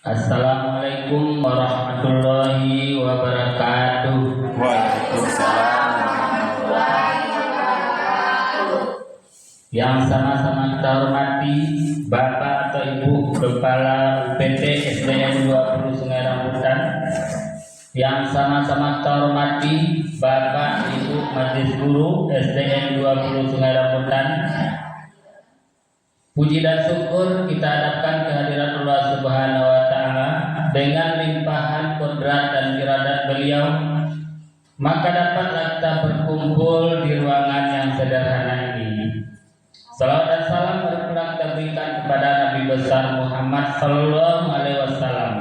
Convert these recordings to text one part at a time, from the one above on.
Assalamualaikum warahmatullahi wabarakatuh. Waalaikumsalam warahmatullahi wabarakatuh. Yang sama-sama kita hormati Bapak atau Ibu Kepala UPT SDN 20 Sungai Rambutan. Yang sama-sama kita hormati Bapak Ibu Majelis Guru SDN 20 Sungai Rambutan. Puji dan syukur kita hadapkan kehadirat Allah Subhanahu wa Ta'ala dengan limpahan kodrat dan iradat beliau, maka dapatlah kita berkumpul di ruangan yang sederhana ini. Salawat dan salam berulang kita berikan kepada Nabi besar Muhammad Sallallahu Alaihi Wasallam.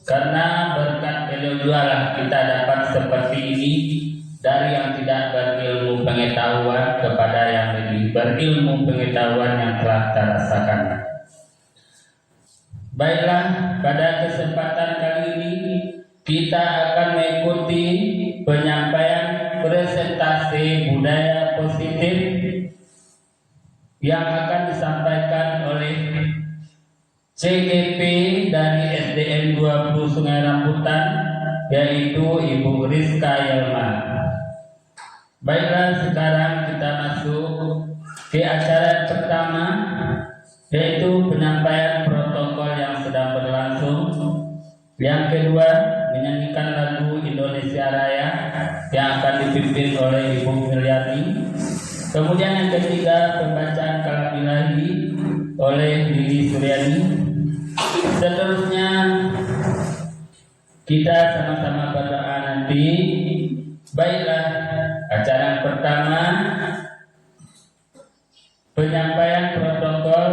Karena berkat beliau jualah kita dapat seperti ini, dari yang tidak berilmu pengetahuan kepada yang lebih berilmu pengetahuan yang telah kita rasakan. Baiklah, pada kesempatan kali ini kita akan mengikuti penyampaian presentasi budaya positif yang akan disampaikan oleh CGP dari SDN 20 Sungai Rambutan, yaitu Ibu Rizka Yelma. Baiklah, sekarang kita masuk ke acara pertama, yaitu penyampaian protokol yang sedang berlangsung. Yang kedua, menyanyikan lagu Indonesia Raya yang akan dipimpin oleh Ibu Milyati. Kemudian yang ketiga, pembacaan kalam ilahi oleh Lili Suryani. Seterusnya kita sama-sama berdoa nanti. Baiklah, acara yang pertama penyampaian protokol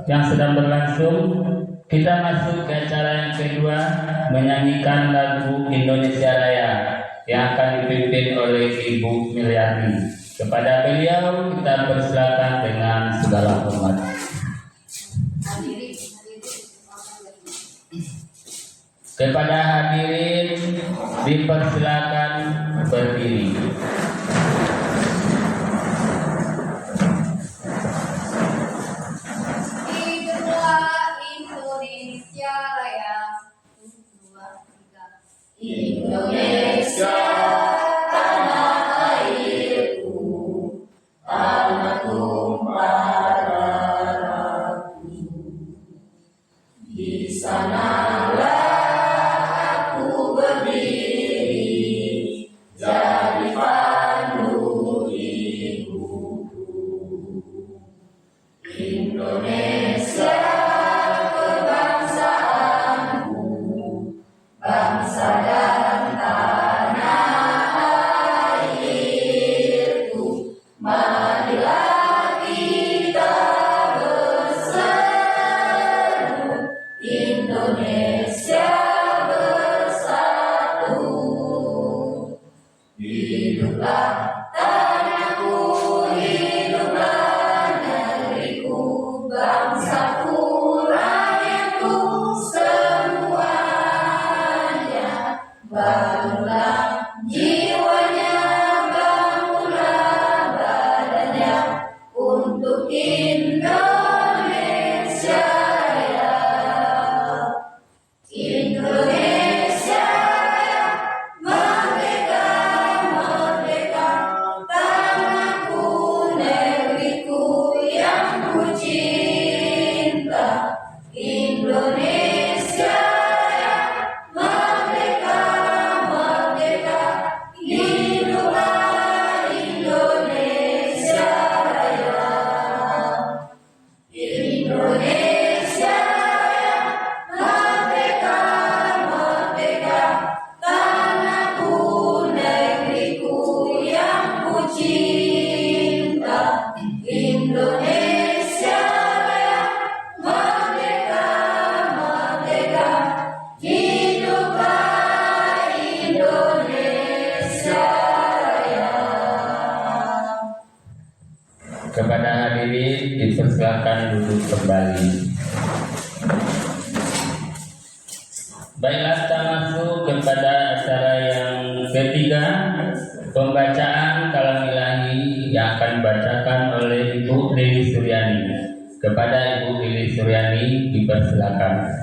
yang sedang berlangsung. Kita masuk ke acara yang kedua, menyanyikan lagu Indonesia Raya yang akan dipimpin oleh Ibu Milyati. Kepada beliau kita persilakan dengan segala hormat. Kepada hadirin dipersilakan berdiri. Indonesia Raya. 1, 2, 3. Indonesia tanah airku, tanah tumpah darahku. Di sanalah aku berdiri, jadi pandu hidupku. Indonesia kebangsaanku, bangsa dan tanah airku. Marilah kita berseru, Indonesia bersatu. Hiduplah tanahku, hiduplah negeriku, bangsaku, rakyatku semuanya. Bangunlah jiwanya, bangunlah badannya untuk Indonesia Raya. Indonesia Raya, merdeka, merdeka, tanahku, negeriku yang ku cinta. Indonesia Raya, merdeka, merdeka, hiduplah Indonesia Raya. Indonesia Raya, merdeka, merdeka, tanahku, negeriku yang ku cinta. Indonesia Raya, merdeka, merdeka, hiduplah Indonesia Raya. Kepada hadirin dipersilakan duduk kembali. Baiklah, kita masuk kepada acara yang ketiga, pembacaan kalam ilahi yang akan dibacakan oleh Ibu Lili Suryani. Kepada Ibu Lili Suryani dipersilakan.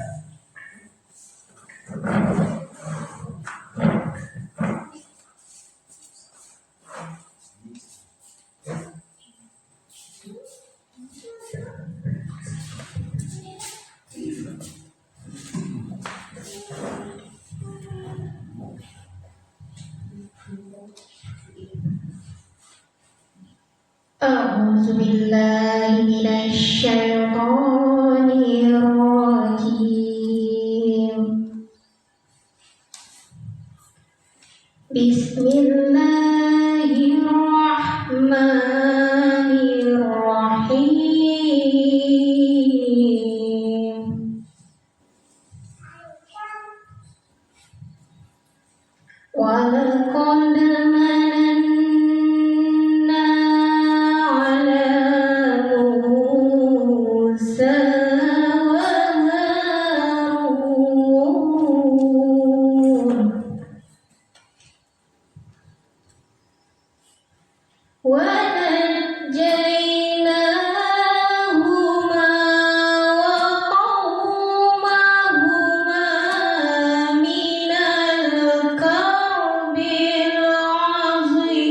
أعوذ بالله من الشيطان الرجيم بسم الله الرحمن الرحيم ولقد مننا على موسى وهارون ونجيناهما وقومهما من الكرب العظيم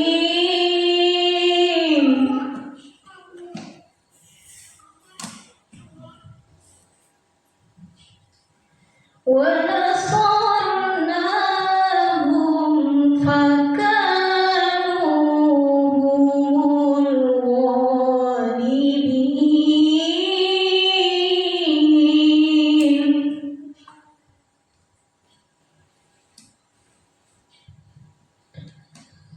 ونصرناهم فكانوا هم الغالبين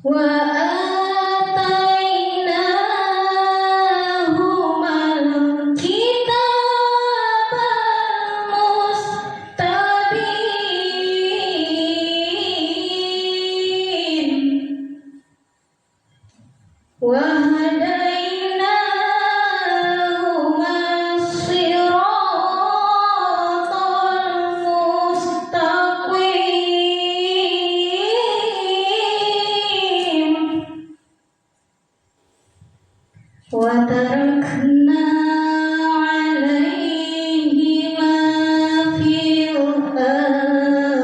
وآتيناهما الكتاب المستبين وهديناهما الصراط المستقيم وتركنا عليهما في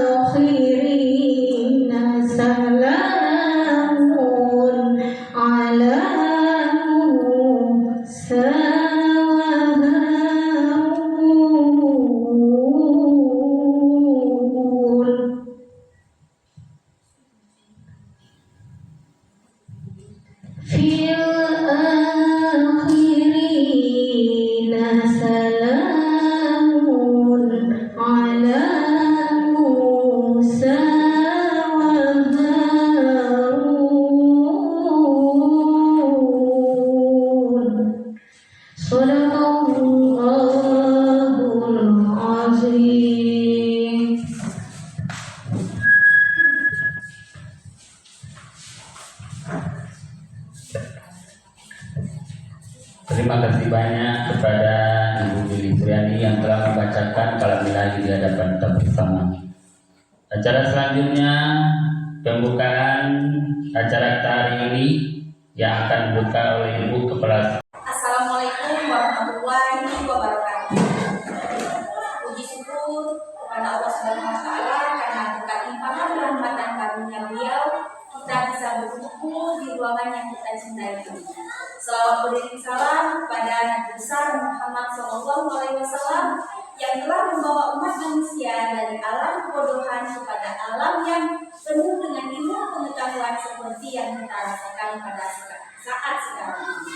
الآخرين سلام على موسى وهارون في الآخرين سلام على موسى وهارون صدق الله العظيم. Terima kasih banyak kepada Ibu Lili Suryani yang telah membacakan kalam ilahi di hadapan kita bersama. Acara selanjutnya pembukaan acara kita hari ini yang akan dibuka oleh Ibu Kepala. Assalamualaikum warahmatullahi wabarakatuh. Puji syukur kepada Allah Subhanahu wa taala karena berkat limpahan rahmat dan karunia Beliau kita bisa berkumpul di ruangan yang kita cintai ini. Salawat beriring salam kepada Nabi besar Muhammad SAW yang telah membawa umat manusia dari alam kebodohan kepada alam yang penuh dengan ilmu pengetahuan seperti yang kita rasakan pada saat sekarang ini.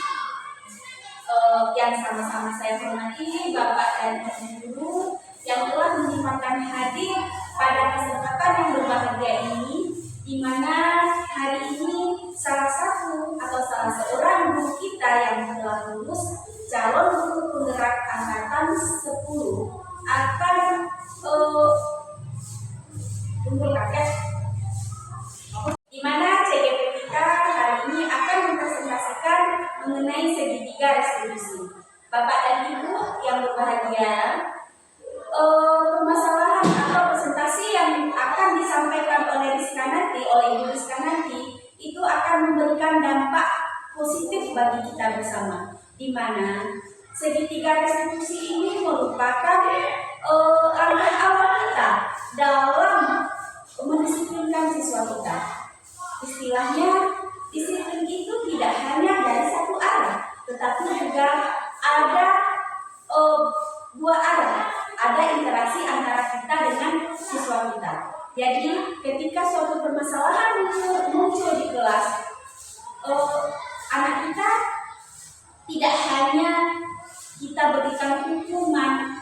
Yang sama-sama saya hormati Bapak dan Ibu Guru yang telah menyempatkan hadir pada kesempatan yang berbahagia ini, di mana hari ini salah satu atau salah seorang guru kita yang telah lulus calon guru penggerak angkatan 10 akan kumpul kakek, di mana CGP kita hari ini akan mempresentasikan mengenai segitiga restitusi. Bapak dan Ibu yang berbahagia, permasalahan atau presentasi yang akan disampaikan oleh Rizka nanti, oleh Ibu Rizka nanti, itu akan memberikan dampak positif bagi kita bersama, di mana Segitiga restitusi ini merupakan langkah awal kita dalam mendisiplinkan siswa kita. Istilahnya, disiplin itu tidak hanya dari satu arah, tetapi juga ada dua arah. Ada interaksi antara kita dengan siswa kita. Jadi, ketika suatu permasalahan muncul di kelas, anak kita tidak hanya kita berikan hukuman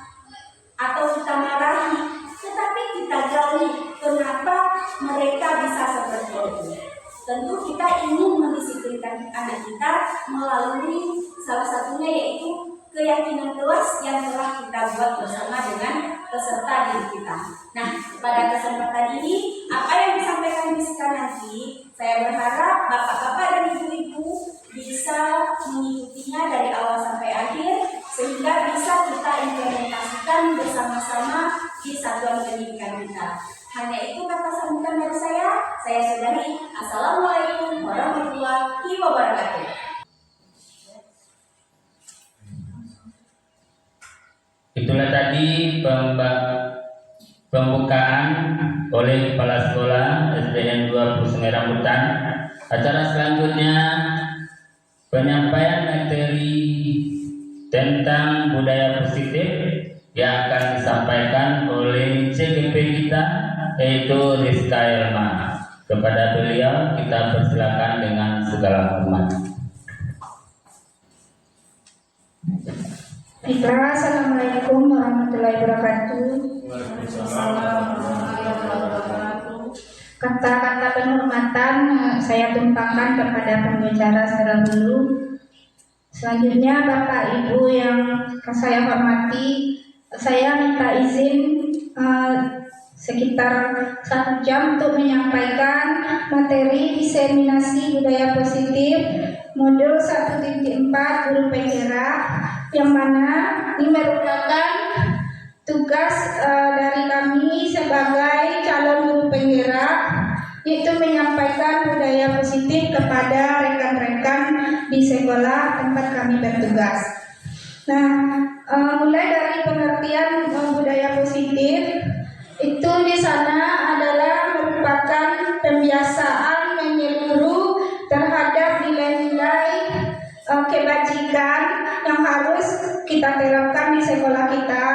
atau kita marahi, tetapi kita gali kenapa mereka bisa seperti itu. Tentu kita ingin mendisiplinkan anak kita melalui salah satunya yaitu keyakinan kelas yang telah kita buat bersama dengan peserta didik kita. Nah, pada kesempatan ini, apa yang disampaikan Miska nanti, saya berharap bapak-bapak dan ibu-ibu bisa mengikutinya dari awal sampai akhir, sehingga bisa kita implementasikan bersama-sama di satuan pendidikan kita. Hanya itu kata sambutan dari saya sudahi. Assalamualaikum warahmatullahi wabarakatuh. Itulah tadi pembukaan oleh Kepala Sekolah SDN 2 Sungai Rambutan. Acara selanjutnya penyampaian materi tentang budaya positif yang akan disampaikan oleh CGP kita, yaitu Rizka Elma. Kepada beliau kita persilakan dengan segala hormat. Baiklah, Assalamualaikum warahmatullahi wabarakatuh. Kata-kata penghormatan saya tumpahkan kepada pembicara terdahulu. Selanjutnya, Bapak Ibu yang saya hormati, saya minta izin sekitar 1 jam untuk menyampaikan materi diseminasi budaya positif modul 1.4 guru penggerak, yang mana ini merupakan tugas dari kami sebagai calon guru penggerak, yaitu menyampaikan budaya positif kepada rekan-rekan di sekolah tempat kami bertugas. Nah, mulai dari pengertian budaya positif itu di sana adalah merupakan pembiasaan menyeluruh terhadap nilai-nilai kebajikan yang harus kita terapkan di sekolah kita,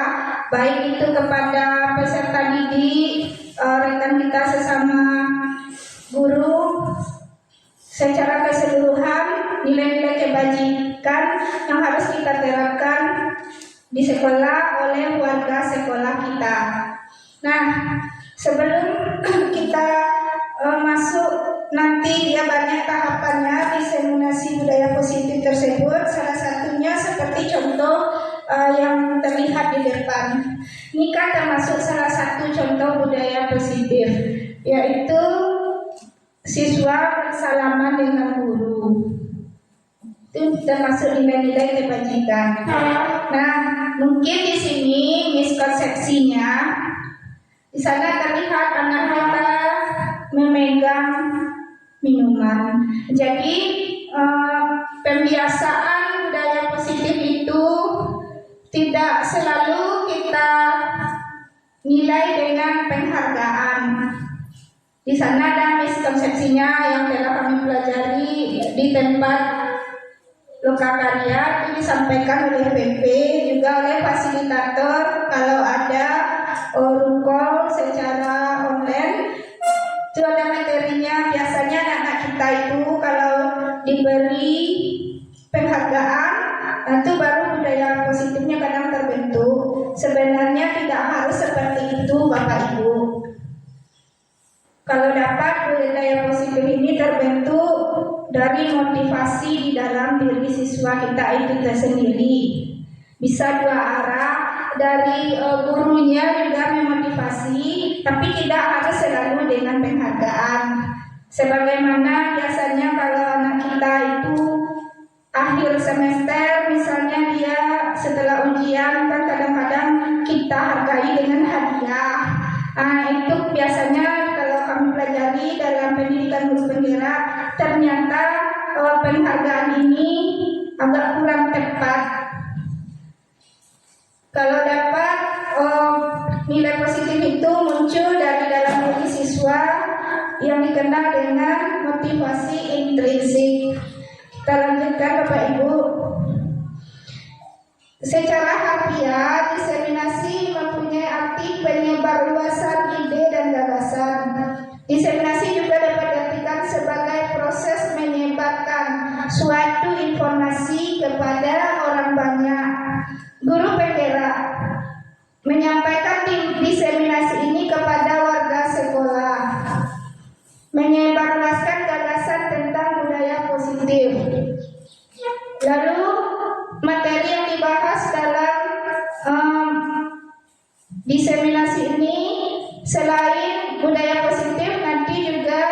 baik itu kepada peserta didik, rekan kita sesama guru, secara keseluruhan nilai-nilai kebajikan yang harus kita terapkan di sekolah oleh warga sekolah kita. Nah, sebelum kita masuk nanti dia banyak tahapannya diseminasi budaya positif tersebut. Salah satunya seperti contoh yang terlihat di depan. Ini kan termasuk salah satu contoh budaya positif, yaitu siswa bersalaman dengan guru. Itu termasuk nilai-nilai kebajikan. Nah, mungkin di sini miskonsepsinya, di sana terlihat anak kita memegang minuman. Jadi pembiasaan budaya positif itu tidak selalu kita nilai dengan penghargaan. Di sana ada miskonsepsinya yang telah kami pelajari di tempat lokakarya, itu disampaikan oleh PP juga oleh fasilitator. Kalau ada rukol secara online itu ada materinya. Biasanya anak-anak kita itu kalau diberi penghargaan itu baru budaya positifnya kadang terbentuk. Sebenarnya tidak harus seperti itu Bapak Ibu. Kalau dapat budaya positif ini terbentuk dari motivasi di dalam diri siswa kita itu tersendiri. Bisa dua arah, dari gurunya juga memotivasi, tapi tidak harus selalu dengan penghargaan. Sebagaimana biasanya kalau anak kita itu akhir semester, misalnya dia setelah ujian kan kadang-kadang kita hargai dengan hadiah. Itu biasanya kalau kami pelajari dalam pendidikan guru penggerak, ternyata penghargaan ini agak kurang tepat. Kalau dapat nilai positif itu muncul dari dalam diri siswa yang dikenal dengan motivasi intrinsik. Kita lanjutkan Bapak Ibu. Secara harfiah, diseminasi mempunyai arti penyebarluasan ide dan gagasan. Diseminasi juga dapat diartikan sebagai proses menyebarkan suatu informasi kepada orang banyak. Guru penggerak menyampaikan diseminasi ini kepada warga sekolah, menyebarluaskan gagasan tentang budaya positif. Lalu materi yang dibahas dalam diseminasi ini selain budaya positif nanti juga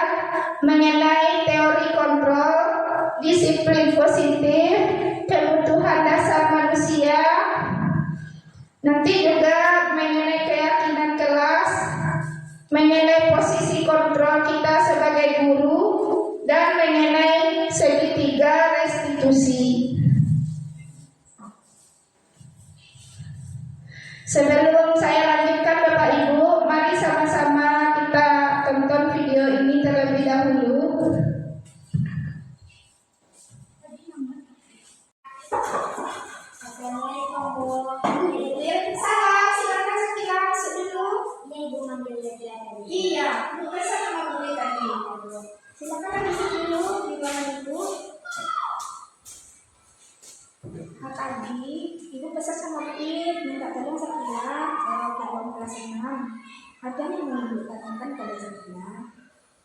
mengenai teori kontrol, disiplin positif, kebutuhan dasar manusia, nanti juga mengenai keyakinan kelas, mengenai posisi kontrol kita sebagai guru, dan mengenai segitiga restitusi. Sebelum saya lanjutkan Bapak Ibu, mari sama-sama kita tonton video ini terlebih dahulu. Assalamualaikum Bu. Salam, silakan sekilas masuk dulu. Ini Ibu ngambil lihat tadi. Iya, Bu pesan sama Bu tadi. Silakan masuk dulu di bawah Ibu. Tadi Ibu pesan sama Bu minta tolong Sakila dalam kelas 6 ada yang mau Ibu katakan pada Sakila.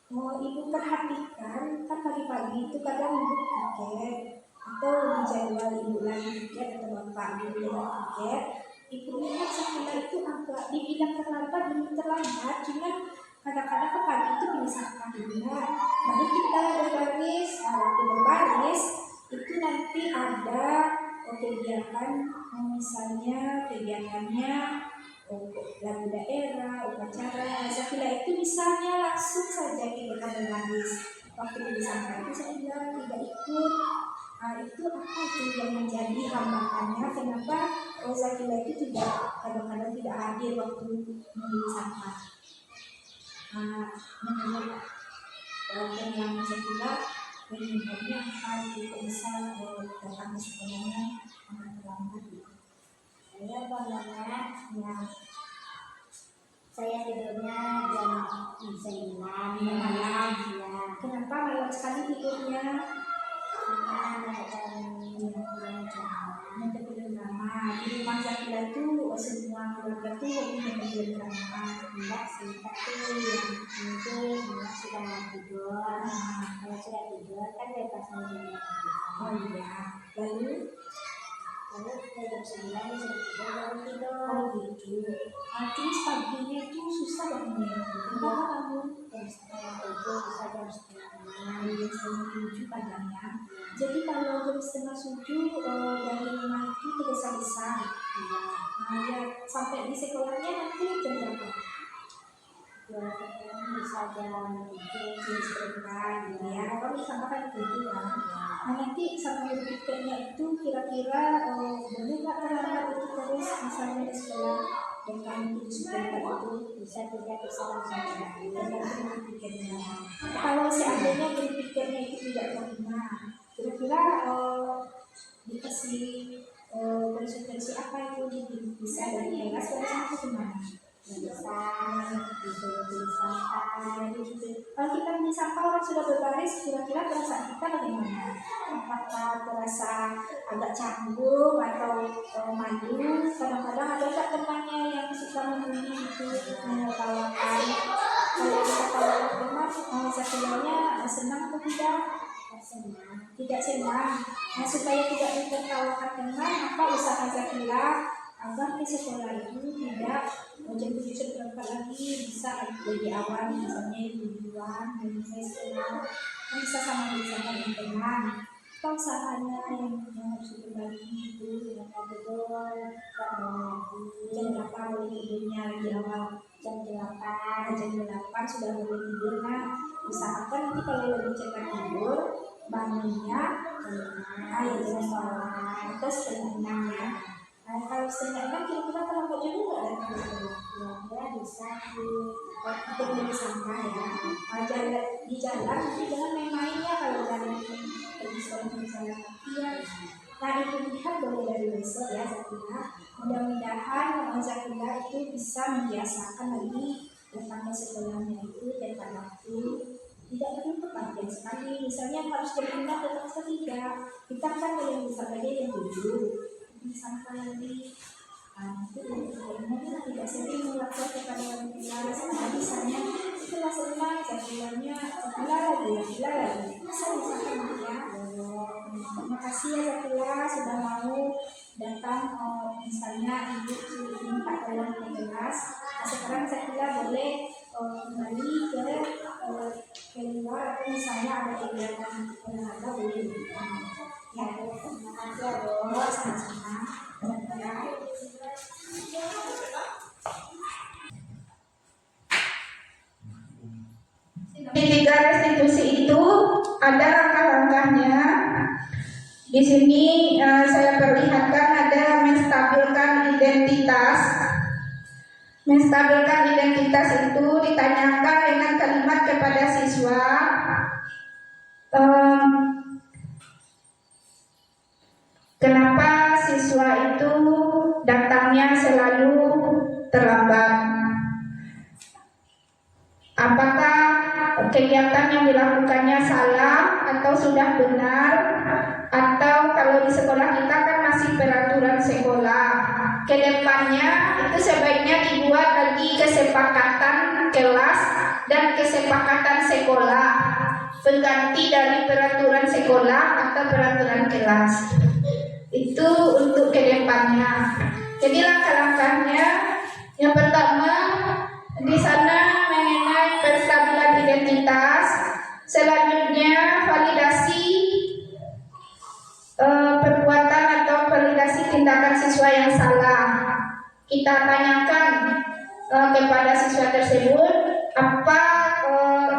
Mau Ibu perhatikan kan pagi-pagi itu kadang Ibu tiket atau di jadwal Ibu lagi tiket atau Bapak Ibu lagi tiket. Ibu lihat Sakila itu agak dibilang terlambat belum terlambat, cuman kadang-kadang ke pagi itu misalkan juga. Baru kita berbaris, waktu berbaris itu nanti ada kegiatan, misalnya kegiatannya lagu daerah, upacara. Sakila itu misalnya langsung saja kita berbaris. Waktu disampaikan itu saya bilang tidak ikut. Itu apa itu yang menjadi hambatannya? Kenapa Sakila itu tidak kadang-kadang tidak hadir waktu memberi sampah? Menurut penilaian Sakila, penyebabnya apa itu bisa datang ke sekolahnya amat terlambat gitu. Saya banyak yang saya tidurnya jam 9 malam ya. Kenapa malam sekali tidurnya? Karena ada Mendengar drama. Di rumah Sakila itu semua keluarga tuh mendengar drama. enggak sih, tapi yang mungkin enggak sudah tidur. Kalau sudah tidur kan bebas mendengar. Oh iya. Lalu jam 9 sudah tidur baru tidur. oh gitu. Terus paginya itu susah banget. Kenapa kamu? Jam setengah 7 bisa jam setengah 6. Jam setengah 7 paginya. Jadi kalau jam setengah 7 dari rumah itu tergesa-gesa. Ya sampai di sekolahnya nanti jam berapa? Bisa jam 7 Ya, kalau disampaikan itu ya. Nanti sampai berpikirnya itu kira-kira boleh nggak terlambat itu terus misalnya di sekolah dan kami itu disukai itu bisa tidak bisa langsung tergantung berpikirnya. Kalau seandainya berpikirnya itu tidak terima, kira-kira dikasih konsekuensi apa itu bisa dari kelas dari sana gimana? bisa disuruh tulis sampah Gitu. Kalau kita beli sampah orang sudah berbaris, kira-kira perasaan kita bagaimana? Apakah terasa agak canggung atau malu? Kadang-kadang ada tak temannya yang suka membuli itu menertawakan. Kalau kita tahu teman, sebenarnya senang atau tidak? senang Tidak senang. Nah, supaya tidak ditertawakan teman, apa usaha Sakila agar ke sekolah itu tidak jam 7 berangkat lagi, bisa lebih awal misalnya tujuan dan saya sekolah bisa sama teman. Apa usahanya yang harus diperbaiki itu tidak tidur jam berapa boleh tidurnya lebih awal? jam 8 Jam 8 sudah boleh tidur. Nah, usahakan nanti kalau lebih cepat tidur bangunnya jam 6 ya. Atau setengah 6 ya. Kalau setengahnya kira-kira kelompok juga nggak ada kira-kira bisa untuk beli sampah ya. Jalan di jalan nanti jangan main-main ya kalau kalian pergi sekolah misalnya ya. Nah itu lihat boleh dari besok ya Zakila. Mudah-mudahan Zakila itu bisa membiasakan lagi datang ke sekolahnya itu tepat waktu. Tidak perlu kebagian sekali. Misalnya harus berpindah ke kelas 3. Kita kan boleh bisa saja yang 7. Sampai lagi itu mungkin tidak sering melakukan kepada orang tua sama misalnya setelah selesai jadwalnya lagi bisa misalkan ya. Terima kasih ya Zakila sudah mau datang misalnya ibu minta tolong ke kelas. Sekarang Zakila boleh kembali ke luar atau misalnya ada kegiatan olahraga boleh ya. Terima kasih ya Dok, sama-sama. Di 3 restitusi itu ada langkah-langkahnya. Di sini saya perlihatkan ada menstabilkan identitas. Menstabilkan identitas itu ditanyakan dengan kalimat kepada siswa. Kenapa siswa itu datangnya selalu terlambat? Apakah kegiatan yang dilakukannya salah atau sudah benar? Atau kalau di sekolah kita kan masih peraturan sekolah. Kedepannya itu sebaiknya dibuat lagi kesepakatan kelas dan kesepakatan sekolah, pengganti dari peraturan sekolah atau peraturan kelas. Itu untuk kedepannya. Jadi langkah-langkahnya yang pertama di sana mengenai penstabilan identitas, selanjutnya validasi perbuatan atau validasi tindakan siswa yang salah. Kita tanyakan kepada siswa tersebut apa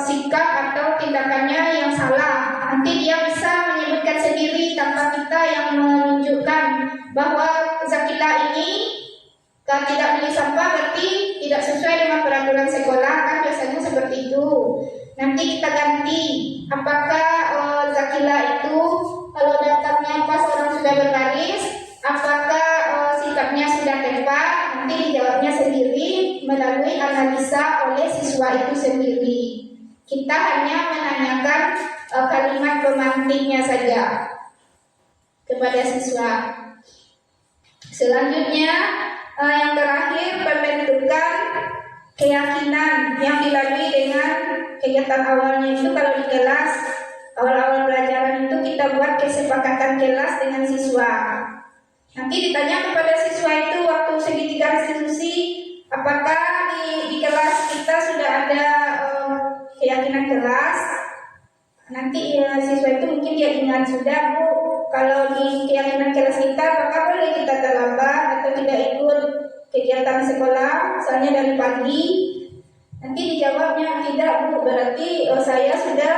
sikap atau tindakannya yang salah. Nanti dia bisa menyebutkan sendiri tanpa kita yang menunjukkan bahwa Zakila ini kalau tidak beli sampah berarti tidak sesuai dengan peraturan sekolah, kan biasanya seperti itu. Nanti kita ganti, apakah Zakila itu kalau datangnya pas orang sudah berbaris, apakah sikapnya sudah tepat? Nanti dijawabnya sendiri melalui analisa oleh siswa itu sendiri. Kita hanya menanyakan kalimat pemantiknya saja kepada siswa. Selanjutnya yang terakhir pembentukan keyakinan yang dilalui dengan kegiatan awalnya itu. Kalau di kelas awal-awal pelajaran itu kita buat kesepakatan kelas dengan siswa. Nanti ditanya kepada siswa itu waktu segitiga restitusi, apakah di kelas kita sudah ada keyakinan kelas. Nanti siswa itu mungkin dia ingat sudah Bu, kalau di keyakinan kelas kita apakah boleh kita terlambat atau tidak ikut kegiatan sekolah misalnya dari pagi. Nanti dijawabnya tidak Bu, berarti saya sudah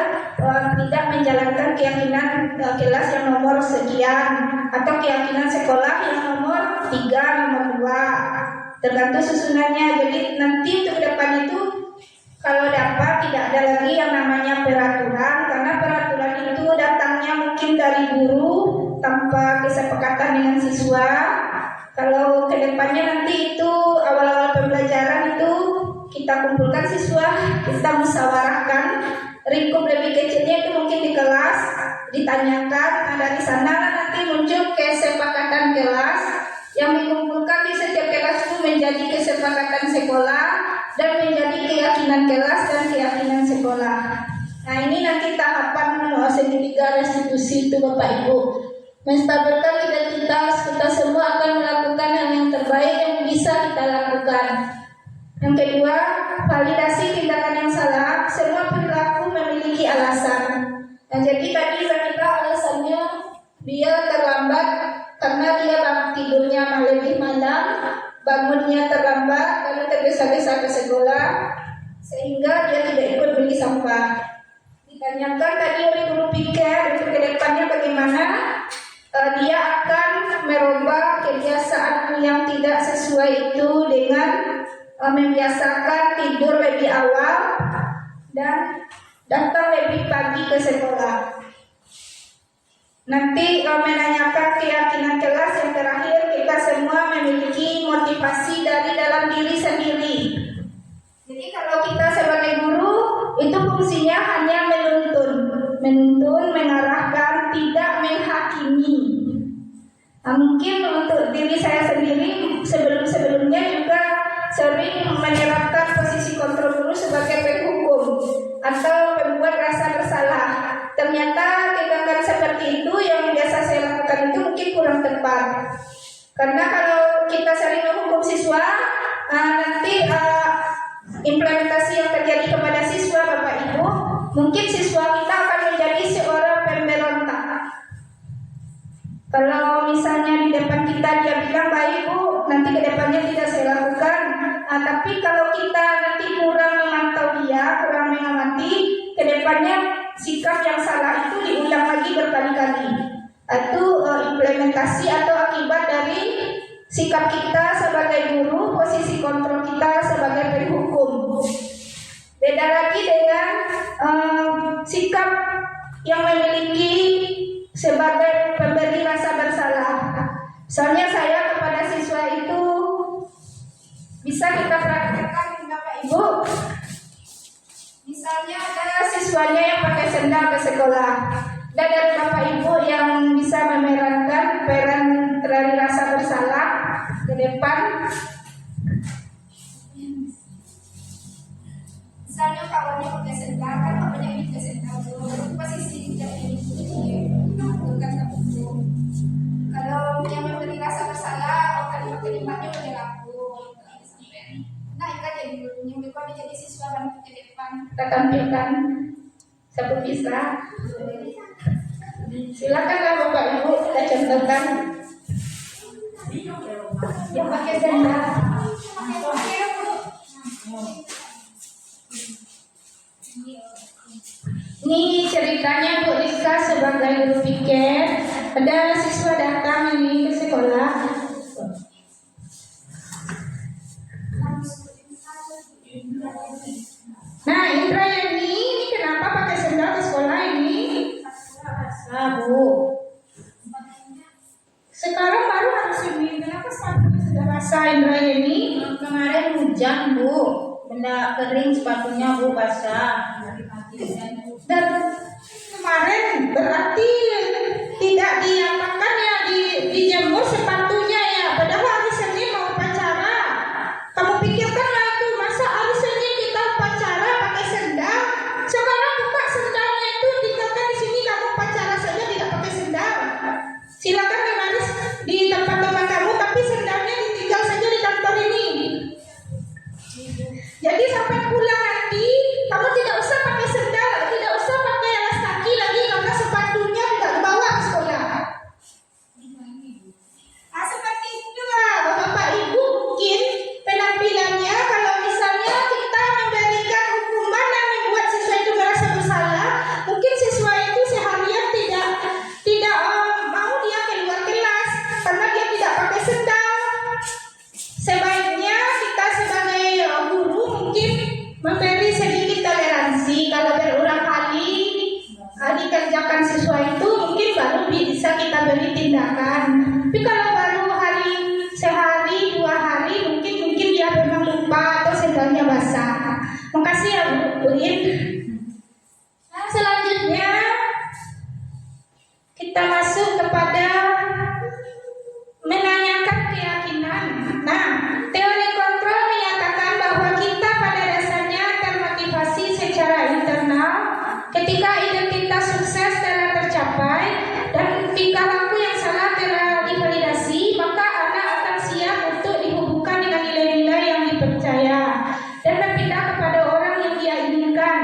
tidak menjalankan keyakinan kelas yang nomor sekian atau keyakinan sekolah yang nomor 3, nomor 2, tergantung susunannya. Jadi nanti untuk depan itu kalau dapat tidak ada lagi yang namanya peraturan, karena peraturan itu datangnya mungkin dari guru tanpa kesepakatan dengan siswa. Kalau kedepannya nanti itu awal-awal pembelajaran itu kita kumpulkan siswa, kita musyawarahkan. Lingkup lebih kecilnya itu mungkin di kelas, ditanyakan, ada di sana nanti muncul kesepakatan kelas yang dikumpulkan di setiap kelas itu menjadi kesepakatan sekolah dan menjadi keyakinan kelas dan keyakinan sekolah. Nah ini nanti tahapan segitiga restitusi itu Bapak Ibu. Menstabilkan identitas, kita semua akan melakukan yang terbaik yang bisa kita lakukan. Yang kedua, validasi tindakan yang salah. Semua perilaku memiliki alasan. Nah jadi tadi Zakila alasannya dia terlambat karena dia tidurnya lebih malam, bangunnya terlambat, lalu tergesa-gesa ke sekolah, sehingga dia tidak ikut beli sampah. Ditanyakan tadi oleh guru pikir untuk kedepannya bagaimana, dia akan merubah kebiasaan yang tidak sesuai itu dengan membiasakan tidur lebih awal dan datang lebih pagi ke sekolah. Nanti menanyakan keyakinan kelas yang terakhir, kita semua memiliki motivasi dari dalam diri sendiri. Jadi kalau kita sebagai guru itu fungsinya hanya menuntun, mengarahkan, tidak menghakimi. Mungkin untuk diri saya sendiri sebelumnya juga sering menerapkan posisi kontrol guru sebagai penghukum atau membuat rasa bersalah. Ternyata tindakan seperti itu yang biasa saya lakukan itu mungkin kurang tepat. Karena kalau kita sering menghukum siswa, nanti implementasi yang terjadi kepada siswa, Bapak Ibu, mungkin siswa kita akan menjadi seorang pemberontak. Kalau misalnya di depan kita dia bilang baik Bu, nanti ke depannya tidak saya lakukan. Tapi kalau kita nanti kurang memantau dia, kurang mengamati, ke depannya sikap yang salah itu diulang lagi berkali-kali. Itu implementasi atau akibat dari sikap kita sebagai guru, posisi kontrol kita sebagai penghukum. Beda lagi dengan sikap yang memiliki sebagai pemberi rasa bersalah. Soalnya saya kepada siswa itu bisa kita praktekkan, Bapak Ibu. Misalnya ada siswanya yang pakai sendal ke sekolah, dan dari Bapak Ibu yang bisa memerankan peran dari rasa bersalah ke depan. Misalnya kawannya pakai sendal, kan kawannya pakai sendal dulu, posisi jadi bukan tertentu. Kalau yang memberi rasa bersalah, kalimat-kalimatnya udah laku. Nah, itu aja dulu. Yang depan jadi siswa dan ke depan kita tampilkan satu bisa. Silakanlah Bapak Ibu kita contohkan. Yang pakai sendal. Ini ceritanya Bu Rizka sebagai guru piket. Ada siswa datang ini ke sekolah. Nah, Indrayani ini kenapa pakai sendal ke sekolah ini? Basah, Bu. Sekarang baru harus ini. Kenapa sepatunya sudah basah, Indrayani? Kemarin hujan, Bu. Benda kering sepatunya, Bu, basah. Dan kemarin berarti tidak diapakan ya, dijemur sepatunya ya. Padahal hari Senin mau upacara. Kamu pikirkanlah itu, masa hari Senin kita upacara pakai sendal? Sekarang buka sendalnya itu, dikatakan di sini kamu upacara saja tidak pakai sendal. Silakan menaris di tempat-tempat kamu, tapi sendalnya ditinggal saja di kantor ini. Jadi sampai pulang nanti kamu tidak usah pakai sendal, tidak usah pakai alas kaki lagi karena sepatunya tidak dibawa ke sekolah. Seperti itulah Bapak Ibu, mungkin penampilannya kalau misalnya kita memberikan hukuman dan membuat siswa itu merasa bersalah, mungkin siswa itu seharian tidak mau dia keluar kelas karena dia tidak pakai sendal. Sebaiknya kita sebagai guru mungkin memberi sedikit toleransi. Kalau berulang kali dikerjakan siswa itu, mungkin baru bisa kita beri tindakan. Tapi kalau baru sehari 2 hari, mungkin dia memang lupa atau sendalnya basah. Makasih ya Bu In. Nah, selanjutnya kita masuk kepada menanyakan keyakinan. Nah, teori kontrol menyatakan bahwa kita pada dasarnya termotivasi secara internal ketika identitas sukses telah tercapai dan tingkah laku yang salah telah divalidasi, maka anak akan siap untuk dihubungkan dengan nilai-nilai yang dipercaya dan berpindah kepada orang yang dia inginkan.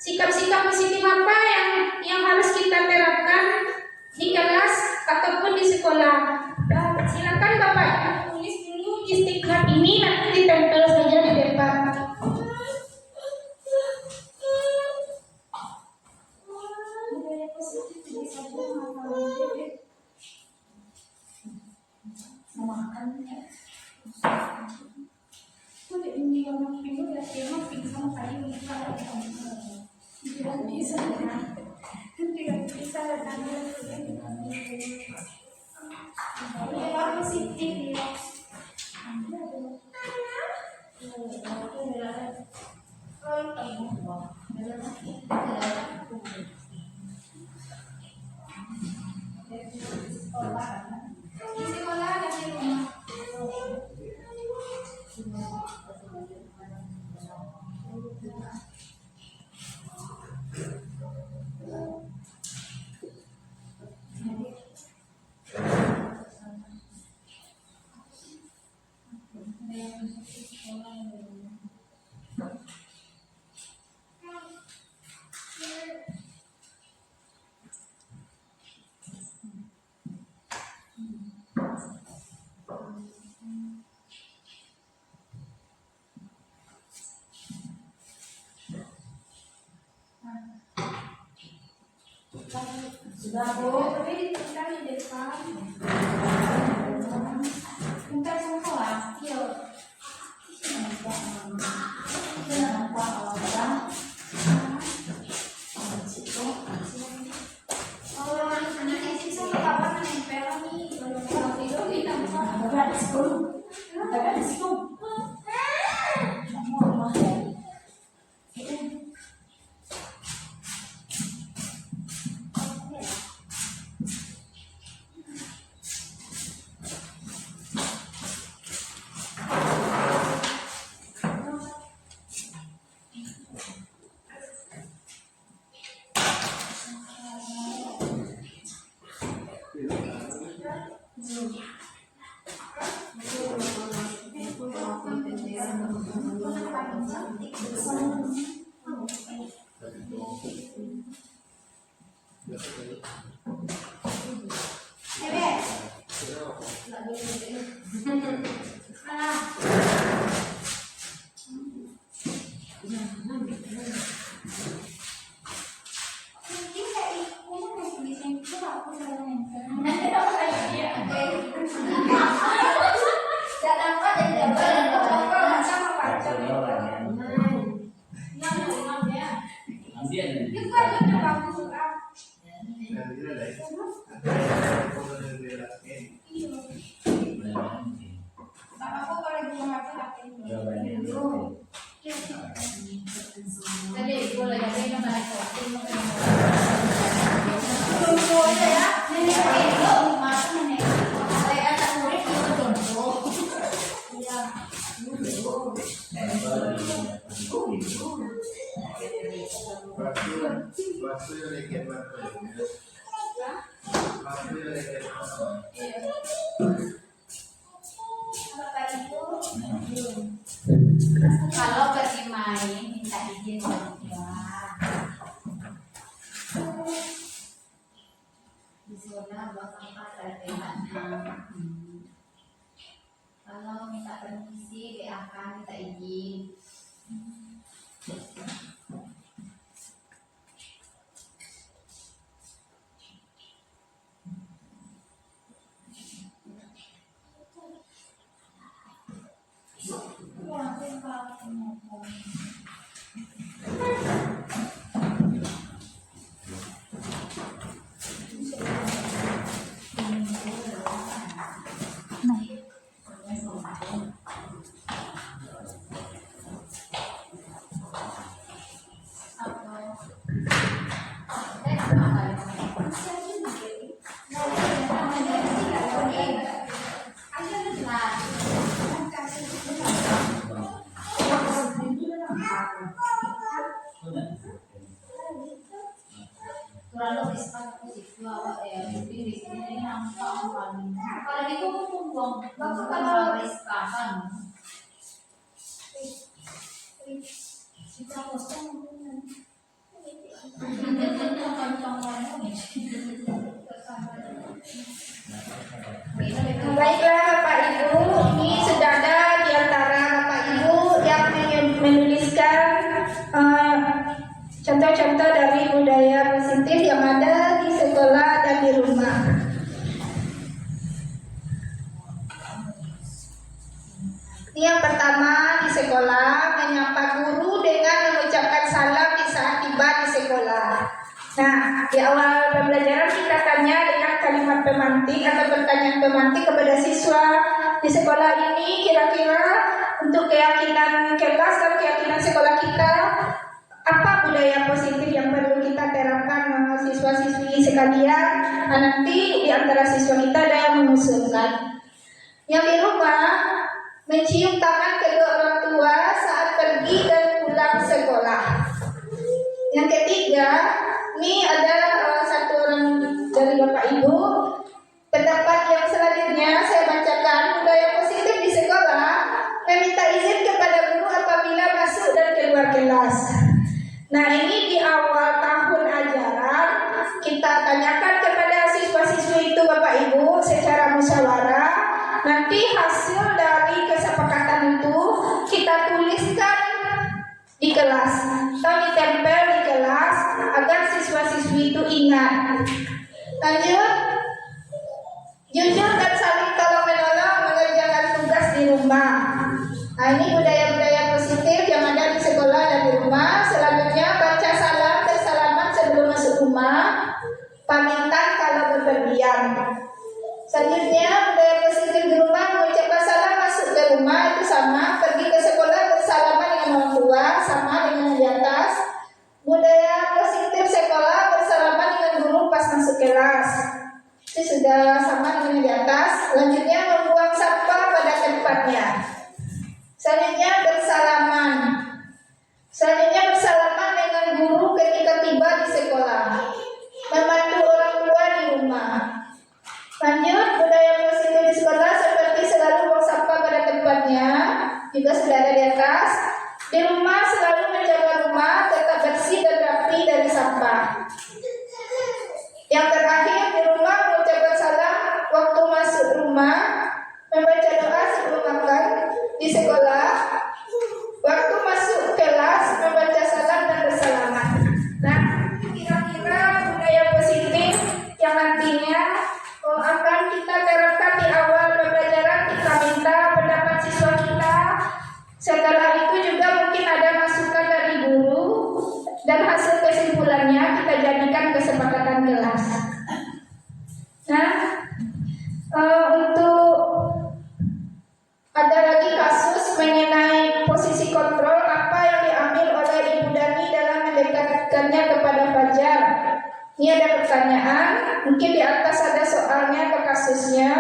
sikap-sikap positif apa yang harus kita terapkan di kelas ataupun di sekolah. Silakan Bapak tulis dulu istiqlal ini, nanti ditempel saja di depan. Budaya positif bisa saja mengalami makan ya. Udah ini orang itu ya dia pingsan tadi lupa tidak bisa budaya positif ya. Di sekolah dan di rumah. Sudah Bu, tapi kita di depan. Minta semua, yuk. Kalau pergi main minta izin orang tua. Di zona buang sampah terdekat. Kalau minta permisi akan minta izin. Kalau ispat itu awak ya, jadi di sini nampak paling. Kalau itu buang, bagus kalau ispatan. Kita kosong. Baiklah Bapak Ibu, ini sudah ada di antara Bapak Ibu yang menuliskan contoh-contoh dari budaya positif yang ada di sekolah dan di rumah. Ini yang pertama, di sekolah menyapa guru dengan mengucapkan salam di saat tiba di sekolah. Nah, di awal pembelajaran kita tanya dengan kalimat pemantik atau pertanyaan pemantik kepada siswa di sekolah ini, kira-kira untuk keyakinan kelas dan keyakinan sekolah kita, apa budaya positif yang perlu kita terapkan siswa-siswi sekalian. Nah, nanti di antara siswa kita ada yang mengusulkan. Yang di rumah, mencium tangan kedua orang tua saat pergi dan pulang sekolah. Yang ketiga, ini ada satu orang dari Bapak Ibu. Pendapat yang selanjutnya saya bacakan, budaya positif di sekolah meminta izin kepada guru apabila masuk dan keluar kelas. Nah, ini di awal tahun ajaran kita tanyakan kepada siswa-siswi itu Bapak Ibu secara musyawarah. Nanti hasil dari kesepakatan itu kita tuliskan di kelas atau ditempel di kelas agar siswa-siswi itu ingat. Lanjut, jujur dan saling tolong-menolong mengerjakan tugas di rumah. Nah, ini budaya-budaya positif yang ada di sekolah dan di rumah. Selanjutnya, baca salam bersalaman sebelum masuk rumah, pamitan kalau bepergian. Selanjutnya, budaya positif di rumah mengucapkan salam masuk ke rumah itu sama, pergi ke sekolah bersalaman dengan orang tua sama dengan di atas. Budaya positif sekolah bersalaman dengan guru pas masuk kelas itu sudah sama dengan di atas. Selanjutnya, membuang sampah pada tempatnya. Selanjutnya, bersalaman. Selanjutnya, bersalaman dengan guru ketika tiba di sekolah. Membantu orang tua di rumah. Lanjut, budaya positif di sekolah seperti selalu buang sampah pada tempatnya, juga sudah ada di atas. Di rumah selalu menjaga rumah tetap bersih dan rapi dari sampah. Yang terakhir, di rumah mengucapkan salam waktu masuk rumah, membaca doa sebelum makan. Di sekolah, waktu masuk kelas membaca salam dan bersalaman. Nah, kira-kira budaya positif yang nantinya akan kita terapkan di awal pembelajaran. Kita minta pendapat siswa kita. Setelah itu juga mungkin ada masukan dari guru dan hasil kesimpulannya kita jadikan kesepakatan kelas. Nah, untuk ada lagi kasus mengenai posisi kontrol apa yang diambil oleh Ibu Dani dalam mendekatkannya kepada Fajar. Ini ada pertanyaan, mungkin di atas ada soalnya atau kasusnya.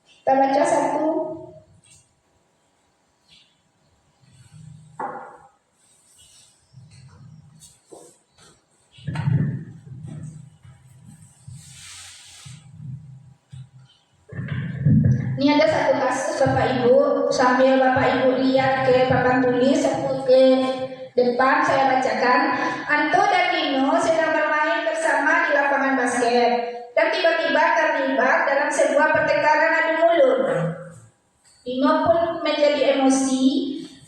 Kita baca satu. Ini ada satu kasus Bapak Ibu, sambil Bapak Ibu lihat ke papan tulis atau ke depan saya bacakan. Anto dan Dino sedang bermain bersama di lapangan basket dan tiba-tiba terlibat dalam sebuah pertengkaran adu mulut. Dino pun menjadi emosi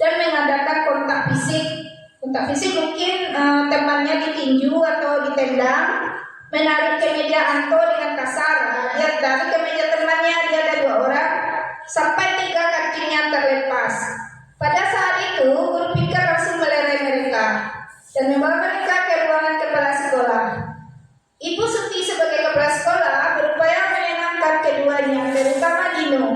dan mengadakan kontak fisik. Kontak fisik mungkin temannya ditinju atau ditendang, menarik ke meja Anto dengan kasar. Dia tarik ke meja temannya, dia ada 2 orang, sampai 3 kakinya terlepas. Pada saat itu, guru pikir langsung melerai mereka dan membawa mereka ke ruangan kepala sekolah. Ibu Suti sebagai kepala sekolah berupaya menenangkan keduanya, terutama Dino.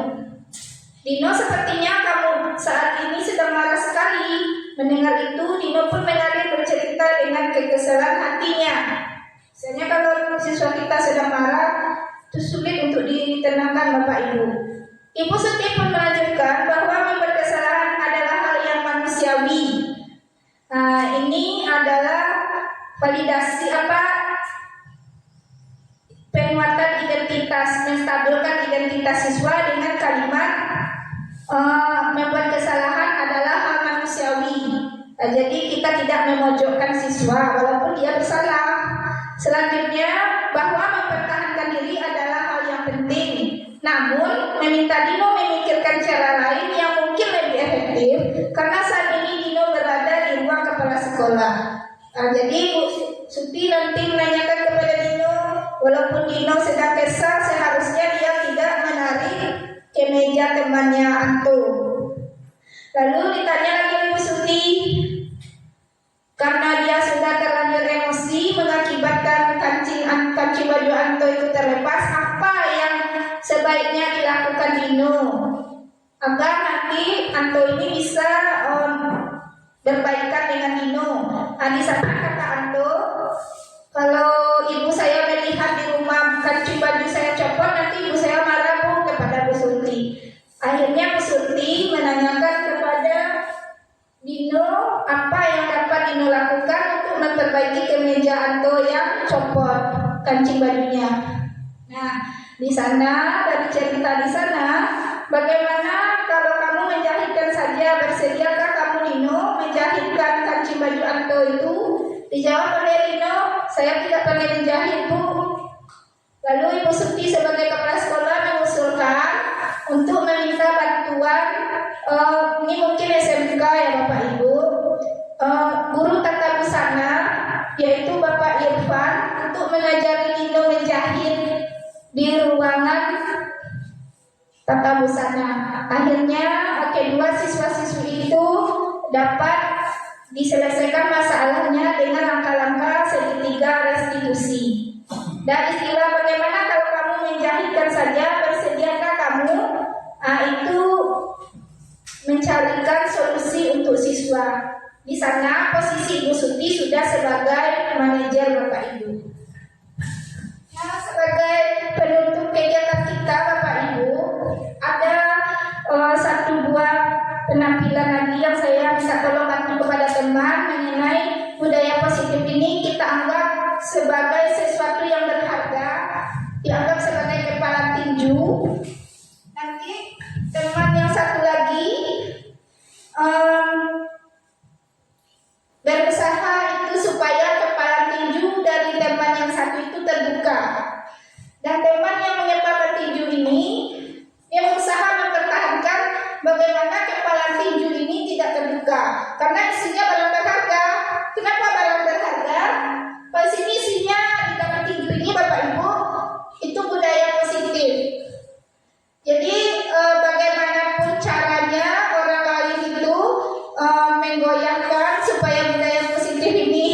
Dino, sepertinya kamu saat ini sedang marah sekali. Mendengar itu, Dino pun mengalir bercerita dengan kekesalan hatinya. Misalnya kalau siswa kita sedang marah, itu sulit untuk ditenangkan Bapak Ibu. Ibu Suti pun melanjutkan bahwa membuat kesalahan adalah hal yang manusiawi. Nah, ini adalah validasi penguatan identitas, menstabilkan identitas siswa dengan kalimat membuat kesalahan adalah hal manusiawi. Jadi kita tidak memojokkan siswa walaupun dia bersalah. Selanjutnya, bahwa mempertahankan diri adalah hal yang penting. Namun, meminta Dino memikirkan cara lain yang mungkin lebih efektif karena saat ini Dino berada di ruang kepala sekolah. Jadi Bu Suti nanti menanyakan kepada Dino, walaupun Dino sedang kesal, seharusnya dia tidak menarik kemeja temannya Anto. Lalu ditanya lagi Bu Suti, karena dia sudah terlanjur emosi mengakibatkan kancing baju Anto itu terlepas, apa yang sebaiknya dilakukan Dino agar nanti Anto ini bisa berbaikan dengan Dino? Di sana kata Anto, kalau ibu saya melihat di rumah kancing baju saya copot, nanti ibu saya marah Bu kepada Bu Surti. Akhirnya Bu Surti menanyakan kepada Dino apa yang dapat Dino lakukan untuk memperbaiki kemeja Anto yang copot kancing bajunya. Nah, di sana dari cerita di sana, bagaimana kalau kamu menjahitkan saja, bersediakah kamu Dino menjahitkan kancing baju Anto itu? Dijawab oleh Dino, saya tidak pandai menjahit Bu. Lalu Ibu Suti sebagai kepala sekolah mengusulkan untuk meminta bantuan, ini mungkin SMK ya Bapak Ibu, guru tata busana yaitu Bapak Irfan untuk mengajari Dino menjahit di ruangan tata busana. Akhirnya kedua siswa-siswi itu dapat diselesaikan masalahnya dengan langkah-langkah segitiga restitusi. Dan istilah bagaimana kalau kamu menjahitkan saja, bersediakah kamu? Itu mencarikan solusi untuk siswa. Di sana posisi Ibu Suti sudah sebagai manajer Bapak Ibu. Nah, sebagai penutup kegiatan kita Bapak Ibu, ada satu buah penampilan lagi yang saya bisa tolong bantu kepada teman mengenai budaya positif ini. Kita anggap sebagai sesuatu yang berharga, dianggap sebagai kepala tinju. Nanti teman yang satu lagi berusaha itu supaya kepala tinju dari teman yang satu itu terbuka. Dan teman yang menyebabkan tinju ini, dia berusaha mempertahankan bagaimana kepala tinju ini tidak terbuka karena isinya barang berharga. Kenapa barang berharga? Pas ini isinya di dalam tinju ini Bapak Ibu itu budaya positif. Jadi bagaimanapun caranya orang lain itu menggoyahkan supaya budaya positif ini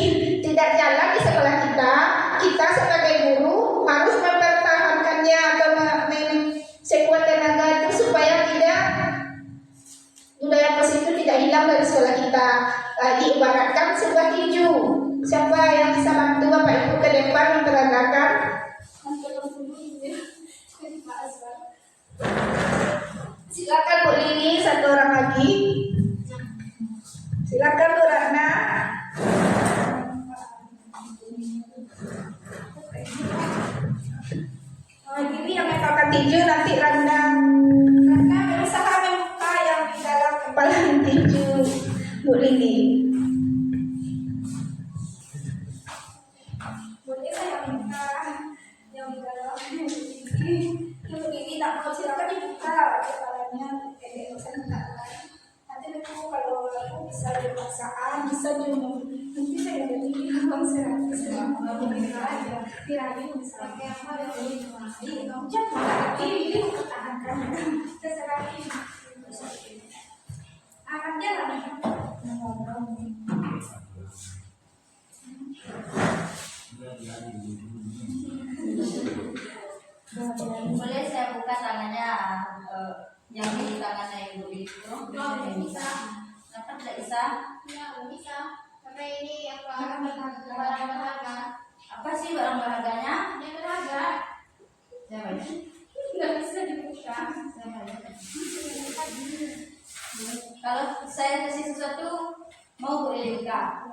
tidak jalan di sekolah kita, kita sebagai guru harus mempertahankannya atau sekuat tenaga itu supaya tidak budaya positif tidak hilang dari sekolah kita. Diibaratkan sebuah tinju. Siapa yang bisa bantu Bapak Ibu ke depan memperagakan? Silakan Bu Lini, satu orang lagi. Silakan Bu Ratna. Ini yang merupakan tinju nanti Ratna berusaha membuka yang di dalam kepala tinju Bu Lini. Boleh saya minta yang di dalam Bu Lini tak mau, silakan dibuka kepalanya. Nanti aku kalau aku bisa berpaksaan bisa juga. Nanti saya jadi abang serati selama mungkin aja. Kira-kira misalnya apa yang boleh dimasuki, jangan ini pertahankan. Terserah ini. Akan jalan. Boleh saya buka tangannya, yang di tangannya Ibu itu? Bisa. Dapat tidak bisa? Ya, bisa. Karena ini yang Barang berharga. Apa sih barang berharganya? yang berharga. Siapa ini? Nggak bisa dibuka. Siapa ini? Kalau saya kasih sesuatu, mau boleh dibuka?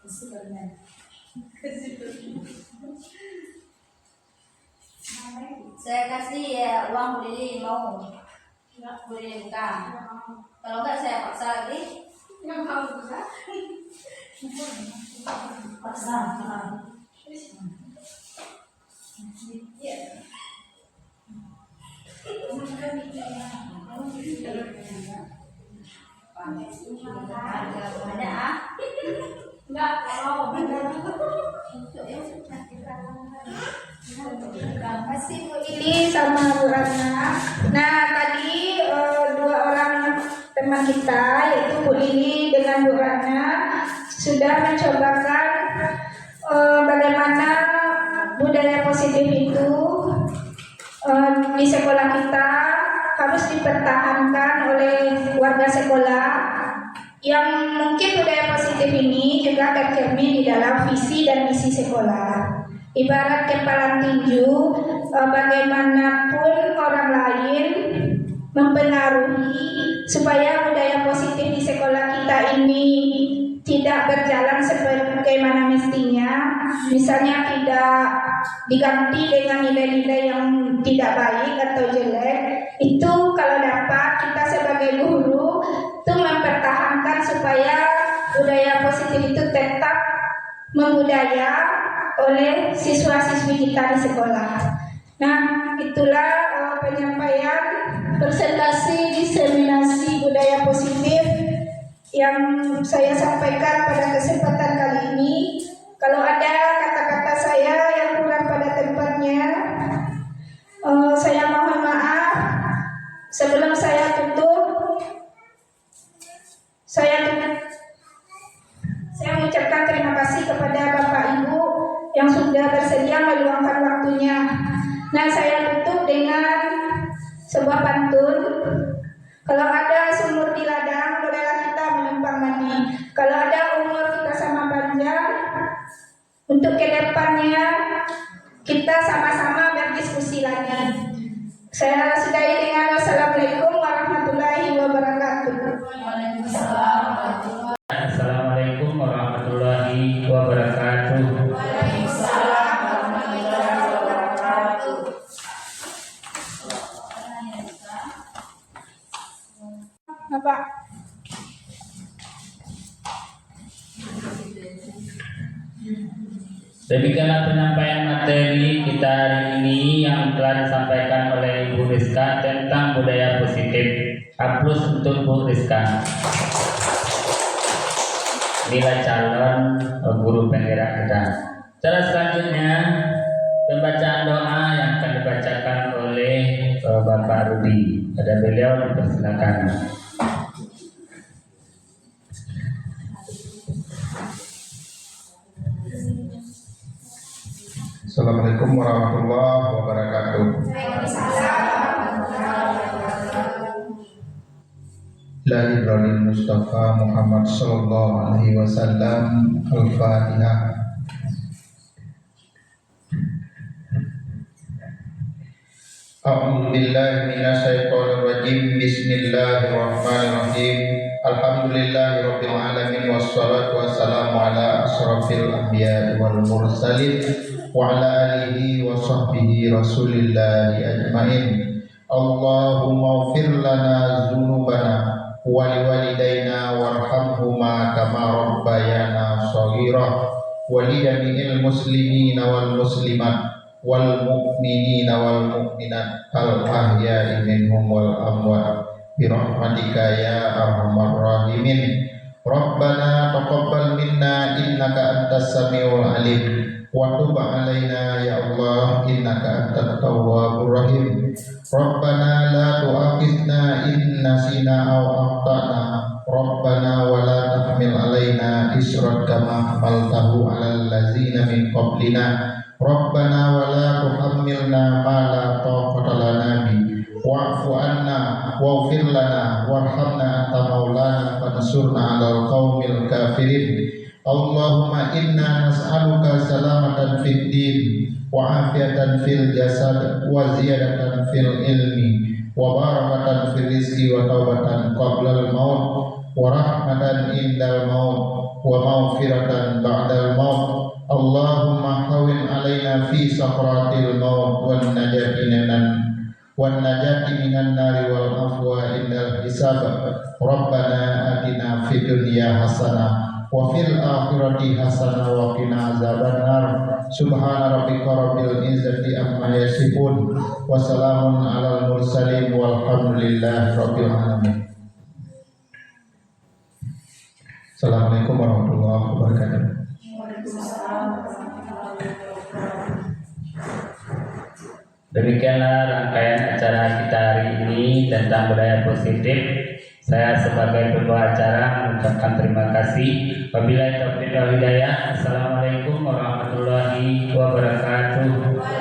Sebenarnya. Saya kasih ya uang Bu Lili, mau boleh dibuka. Kalau enggak saya paksa lagi. Nggak mau buka. Enggak, kalau Masih Bu Lili sama Bu Ratna. Nah tadi dua orang teman kita yaitu Bu Lili dengan Bu Ratna sudah mencobakan bagaimana budaya positif itu di sekolah kita harus dipertahankan oleh warga sekolah, yang mungkin budaya positif ini juga tercermin di dalam visi dan misi sekolah. Ibarat kepalan tinju, bagaimanapun orang lain mempengaruhi supaya budaya positif di sekolah kita ini tidak berjalan sebagaimana mestinya, misalnya tidak diganti dengan nilai-nilai yang tidak baik atau jelek. Itu kalau dapat kita sebagai guru itu mempertahankan supaya budaya positif itu tetap membudaya oleh siswa-siswi kita di sekolah. Nah, itulah penyampaian presentasi diseminasi budaya positif yang saya sampaikan pada kesempatan kali ini. Kalau ada kata-kata saya yang kurang pada tempatnya, saya mohon maaf. Sebelum saya tutup, saya mengucapkan terima kasih kepada Bapak Ibu yang sudah bersedia meluangkan waktunya. Nah, saya tutup dengan sebuah pantun. Kalau ada sumur di ladang, bolehlah kita menumpang mandi. Kalau ada umur kita sama panjang, untuk kedepannya kita sama-sama berdiskusi lagi. Saya sudahi dengan wassalamualaikum warahmatullahi wabarakatuh. Assalamualaikum warahmatullahi wabarakatuh. Bapak. Demikianlah penyampaian materi kita hari ini yang telah disampaikan oleh Ibu Rizka tentang budaya positif. A+ untuk Bu Rizka. Inilah calon guru penggerak kita. Cara selanjutnya pembacaan doa yang akan dibacakan oleh Bapak Rudi. Ada beliau, dipersilakan. Assalamualaikum warahmatullahi wabarakatuh. La ilaha Mustafa Muhammad sallallahu alaihi wasallam. Al-Fatihah. A'udzu billahi minasyaitonir rajim. Bismillahirrahmanirrahim. Alhamdulillahirabbil alamin wassalatu wassalamu ala asyrafil anbiya'i wal mursalin wa ala alihi wa sahbihi rasulillahi ajmain. Allahumma ighfir lana dzunubana wa liwalidayna warhamhuma kama rabbayana shaghira wa li jami'il muslimina wal muslimat wal mu'minina wal mu'minat al ahya'i minhum wal amwat bi rahmatika ya arhamar rahimin. Rabbana taqabbal minna innaka antas samiul alim wa tub alaina ya Allah innaka antat tawwabur rahim. Rabbana la tu'akhidna in nasina aw akhtana. Rabbana wa la tahmil alaina isran kama hamaltahu alal ladzina min qablina. Rabbana wa la tuhammilna ma la taqata lana bi. Wa'fu anna waghfir lana warhamna anta maulana fansurna 'alal qaumil kafirin. Allahumma inna nas'aluka salamatan fid din wa afiatan fil jasad wa ziyadatan fil ilmi wa barakatan fil rizqi wa taubatan qablal maut wa rahmatan indal maut wa maghfiratan ba'dal maut. Allahumma hawin alaina fi sakratil maut wan najati minan nari wal afwa indal hisab. Rabbana atina fid dunya hasanah wa fil akhirati hasanah wa qina azabannar. Subhana rabbika rabbil izzati amma yasifun wa salamun alal mursalin walhamdulillahi rabbil alamin. Assalamualaikum warahmatullahi wabarakatuh. Demikianlah rangkaian acara kita hari ini tentang budaya positif. Saya sebagai pembawa acara mengucapkan terima kasih. Wabillahi taufiq wal hidayah. Assalamualaikum warahmatullahi wabarakatuh.